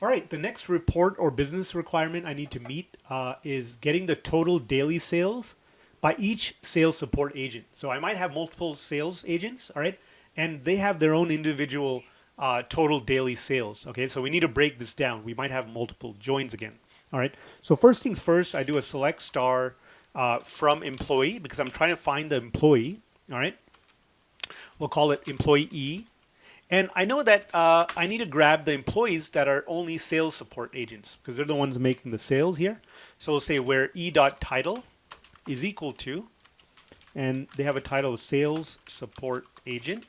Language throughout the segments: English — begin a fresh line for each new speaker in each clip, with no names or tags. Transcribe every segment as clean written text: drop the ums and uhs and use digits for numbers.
All right, the next report or business requirement I need to meet is getting the total daily sales by each sales support agent. So I might have multiple sales agents, all right, and they have their own individual total daily sales. Okay, so we need to break this down. We might have multiple joins again. All right, so first things first, I do a select star from employee because I'm trying to find the employee. All right, we'll call it employee E. And I know that I need to grab the employees that are only sales support agents because they're the ones making the sales here. So we'll say where e.title is equal to, and they have a title of sales support agent.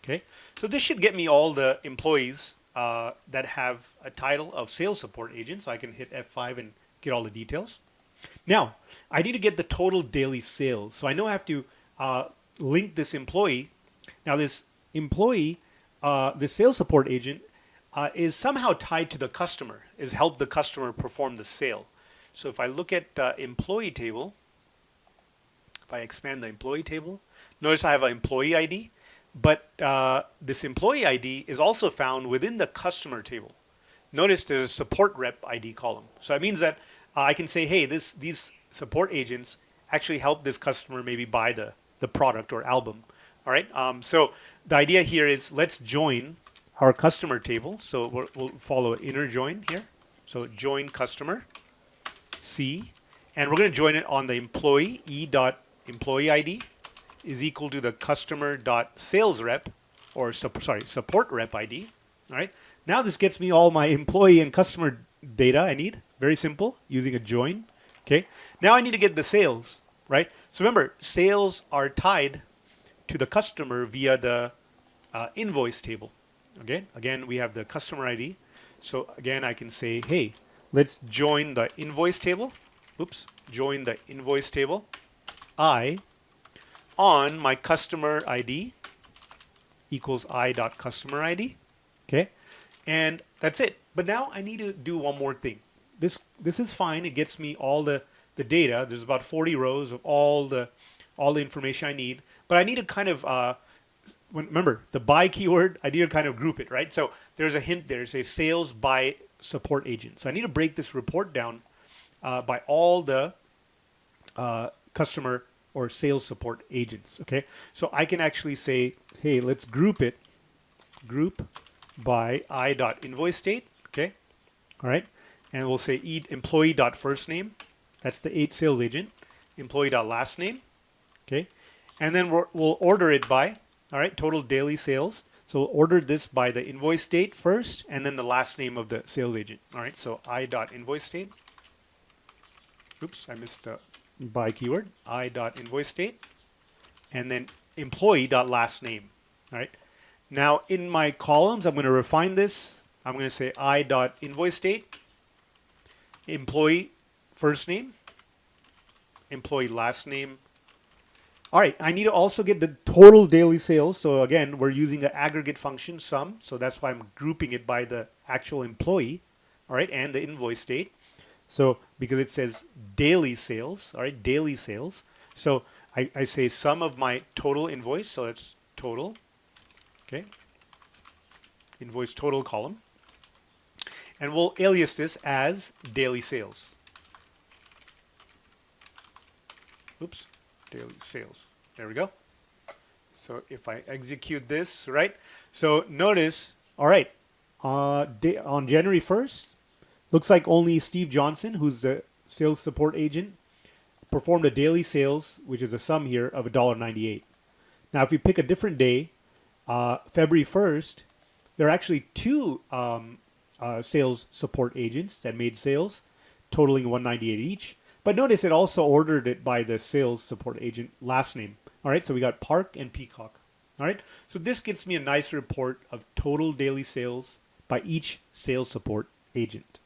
Okay, so this should get me all the employees that have a title of sales support agent. So I can hit F5 and get all the details. Now, I need to get the total daily sales. So I know I have to link this employee. Now this employee, the sales support agent, is somehow tied to the customer, is help the customer perform the sale. So if I look at employee table, if I expand the employee table, notice I have an employee ID, but this employee ID is also found within the customer table. Notice there's a support rep ID column. So that means that I can say, hey, these support agents actually help this customer maybe buy the product or album. All right. So the idea here is let's join our customer table. So we'll follow an inner join here. So join customer C, and we're going to join it on the employee E.employee ID is equal to the customer dot sales rep or support rep ID. All right. Now this gets me all my employee and customer data I need. Very simple using a join. Okay. Now I need to get the sales, right? So remember, sales are tied to the customer via the invoice table. Okay. Again, we have the customer ID. So again, I can say, hey, let's join the invoice table. Oops. Join the invoice table. I on my customer ID equals I.customer ID. Okay. And that's it. But now I need to do one more thing. This is fine. It gets me all the data. There's about 40 rows of all the information I need. But I need to kind of remember the by keyword. I need to kind of group it, right? So there's a hint there. It says sales by support agent. So I need to break this report down by all the customer or sales support agents. Okay, so I can actually say, hey, let's group it. Group by I.invoice date. Okay, all right, and we'll say employee.first name. That's the sales agent. Employee.last name. Okay, and then we'll order it by, all right, total daily sales. So we'll order this by the invoice date first, and then the last name of the sales agent. All right, so I.invoice date. Oops, I missed the by keyword. I.invoice date, and then employee.last name. All right. Now in my columns, I'm going to refine this. I'm going to say I.invoice date, employee first name, employee last name. All right, I need to also get the total daily sales. So again, we're using the aggregate function sum. So that's why I'm grouping it by the actual employee, all right, and the invoice date. So because it says daily sales, all right, daily sales. So I say sum of my total invoice. So it's total, okay, invoice total column. And we'll alias this as daily sales. Oops. Daily sales. There we go. So if I execute this, right? So notice, all right, on January 1st, looks like only Steve Johnson, who's the sales support agent, performed a daily sales, which is a sum here of $1.98. Now, if we pick a different day, February 1st, there are actually two sales support agents that made sales, totaling $198 each. But notice it also ordered it by the sales support agent last name. All right, so we got Park and Peacock. All right, so this gets me a nice report of total daily sales by each sales support agent.